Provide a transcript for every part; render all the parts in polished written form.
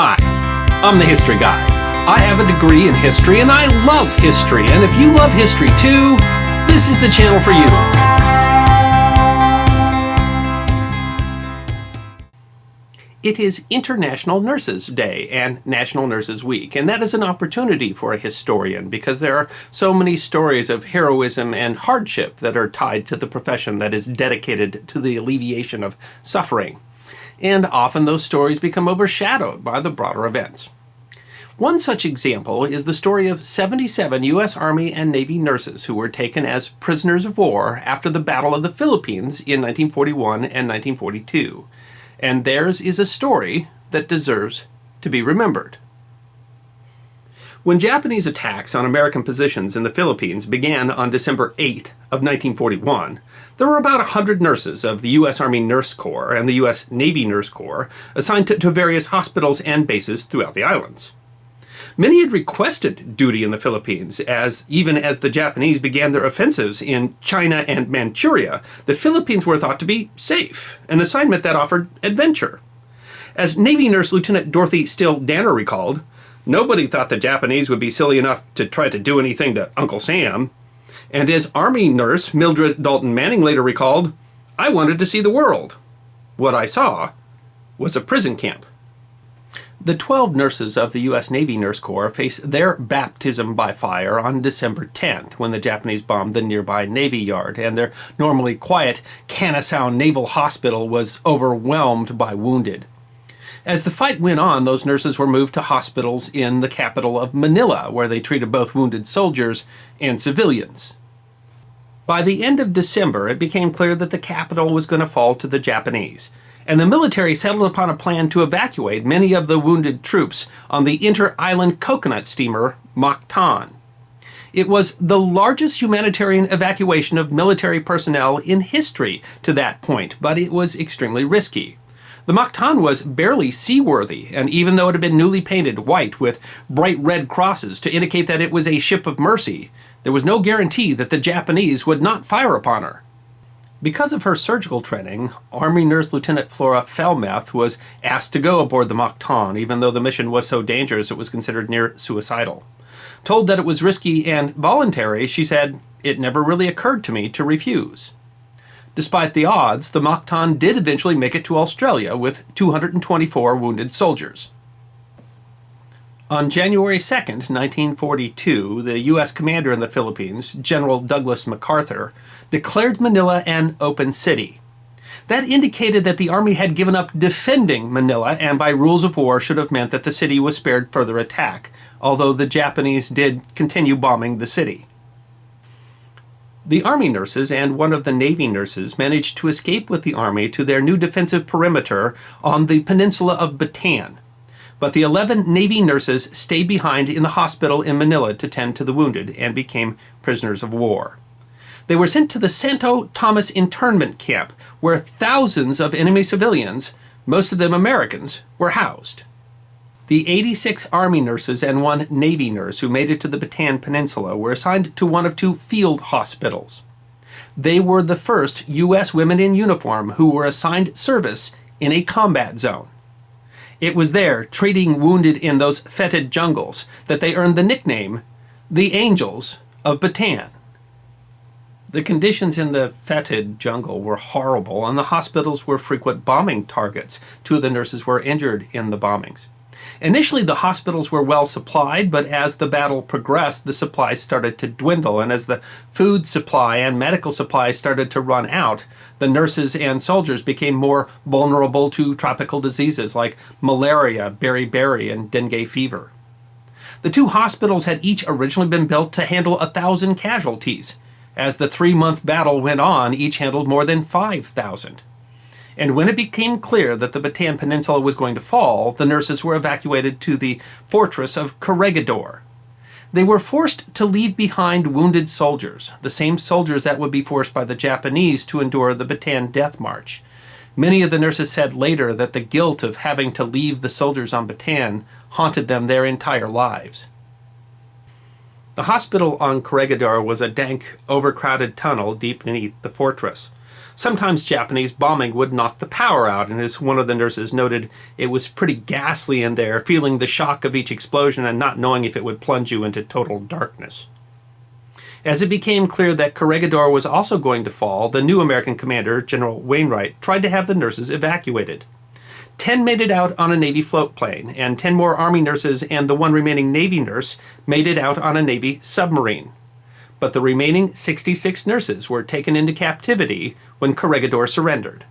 Hi, I'm the History Guy. I have a degree in history and I love history, and if you love history too, this is the channel for you. It is International Nurses Day and National Nurses Week, and that is an opportunity for a historian because there are so many stories of heroism and hardship that are tied to the profession that is dedicated to the alleviation of suffering. And often those stories become overshadowed by the broader events. One such example is the story of 77 U.S. Army and Navy nurses who were taken as prisoners of war after the Battle of the Philippines in 1941 and 1942. And theirs is a story that deserves to be remembered. When Japanese attacks on American positions in the Philippines began on December 8th of 1941, there were about 100 nurses of the U.S. Army Nurse Corps and the U.S. Navy Nurse Corps assigned to various hospitals and bases throughout the islands. Many had requested duty in the Philippines, even as the Japanese began their offensives in China and Manchuria, the Philippines were thought to be safe, an assignment that offered adventure. As Navy Nurse Lieutenant Dorothy Still Danner recalled, nobody thought the Japanese would be silly enough to try to do anything to Uncle Sam. And as Army Nurse Mildred Dalton Manning later recalled, I wanted to see the world. What I saw was a prison camp. The 12 nurses of the U.S. Navy Nurse Corps faced their baptism by fire on December 10th when the Japanese bombed the nearby Navy Yard, and their normally quiet Canasau Naval Hospital was overwhelmed by wounded. As the fight went on, those nurses were moved to hospitals in the capital of Manila, where they treated both wounded soldiers and civilians. By the end of December, it became clear that the capital was going to fall to the Japanese, and the military settled upon a plan to evacuate many of the wounded troops on the inter-island coconut steamer Mactan. It was the largest humanitarian evacuation of military personnel in history to that point, but it was extremely risky. The Mactan was barely seaworthy, and even though it had been newly painted white with bright red crosses to indicate that it was a ship of mercy, there was no guarantee that the Japanese would not fire upon her. Because of her surgical training, Army Nurse Lieutenant Flora Felmeth was asked to go aboard the Mactan, even though the mission was so dangerous it was considered near suicidal. Told that it was risky and voluntary, she said, "It never really occurred to me to refuse." Despite the odds, the Mactan did eventually make it to Australia with 224 wounded soldiers. On January 2nd, 1942, the U.S. commander in the Philippines, General Douglas MacArthur, declared Manila an open city. That indicated that the Army had given up defending Manila and by rules of war should have meant that the city was spared further attack, although the Japanese did continue bombing the city. The Army nurses and one of the Navy nurses managed to escape with the Army to their new defensive perimeter on the peninsula of Bataan. But the 11 Navy nurses stayed behind in the hospital in Manila to tend to the wounded and became prisoners of war. They were sent to the Santo Tomas internment camp, where thousands of enemy civilians, most of them Americans, were housed. The 86 Army nurses and one Navy nurse who made it to the Bataan Peninsula were assigned to one of two field hospitals. They were the first U.S. women in uniform who were assigned service in a combat zone. It was there, treating wounded in those fetid jungles, that they earned the nickname, the Angels of Bataan. The conditions in the fetid jungle were horrible, and the hospitals were frequent bombing targets. Two of the nurses were injured in the bombings. Initially, the hospitals were well supplied, but as the battle progressed, the supplies started to dwindle, and as the food supply and medical supplies started to run out, the nurses and soldiers became more vulnerable to tropical diseases like malaria, beriberi, and dengue fever. The two hospitals had each originally been built to handle 1,000 casualties. As the 3-month battle went on, each handled more than 5,000. And when it became clear that the Bataan Peninsula was going to fall, the nurses were evacuated to the fortress of Corregidor. They were forced to leave behind wounded soldiers, the same soldiers that would be forced by the Japanese to endure the Bataan Death March. Many of the nurses said later that the guilt of having to leave the soldiers on Bataan haunted them their entire lives. The hospital on Corregidor was a dank, overcrowded tunnel deep beneath the fortress. Sometimes Japanese bombing would knock the power out, and as one of the nurses noted, it was pretty ghastly in there, feeling the shock of each explosion and not knowing if it would plunge you into total darkness. As it became clear that Corregidor was also going to fall, the new American commander, General Wainwright, tried to have the nurses evacuated. 10 made it out on a Navy float plane, and 10 more Army nurses and the one remaining Navy nurse made it out on a Navy submarine. But the remaining 66 nurses were taken into captivity when Corregidor surrendered.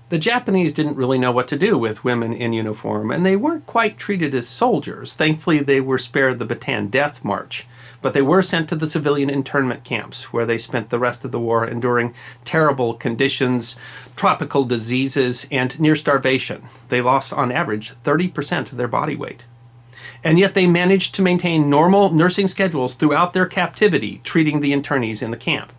The Japanese didn't really know what to do with women in uniform, and they weren't quite treated as soldiers. Thankfully, they were spared the Bataan Death March, but they were sent to the civilian internment camps, where they spent the rest of the war enduring terrible conditions, tropical diseases, and near starvation. They lost, on average, 30% of their body weight. And yet they managed to maintain normal nursing schedules throughout their captivity, treating the internees in the camp.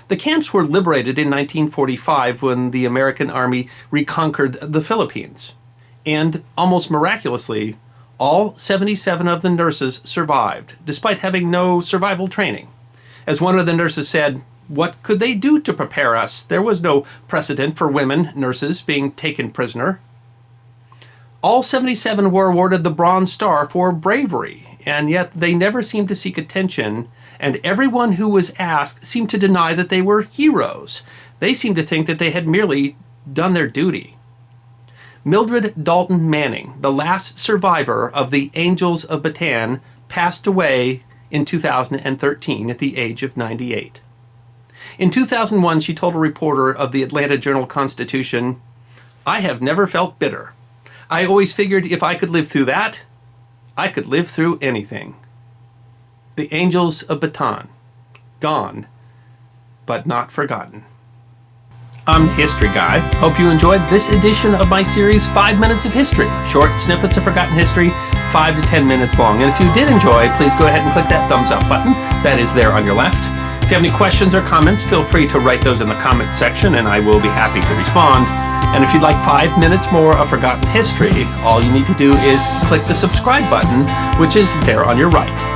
The camps were liberated in 1945 when the American Army reconquered the Philippines. And, almost miraculously, all 77 of the nurses survived, despite having no survival training. As one of the nurses said, "What could they do to prepare us? There was no precedent for women nurses being taken prisoner." All 77 were awarded the Bronze Star for bravery, and yet they never seemed to seek attention, and everyone who was asked seemed to deny that they were heroes. They seemed to think that they had merely done their duty. Mildred Dalton Manning, the last survivor of the Angels of Bataan, passed away in 2013 at the age of 98. In 2001, she told a reporter of the Atlanta Journal-Constitution, "I have never felt bitter. I always figured if I could live through that, I could live through anything." The Angels of Bataan, gone, but not forgotten. I'm the History Guy. Hope you enjoyed this edition of my series, 5 Minutes of History. Short snippets of forgotten history, 5 to 10 minutes long. And if you did enjoy, please go ahead and click that thumbs up button. That is there on your left. If you have any questions or comments, feel free to write those in the comment section, and I will be happy to respond. And if you'd like 5 minutes more of forgotten history, all you need to do is click the subscribe button, which is there on your right.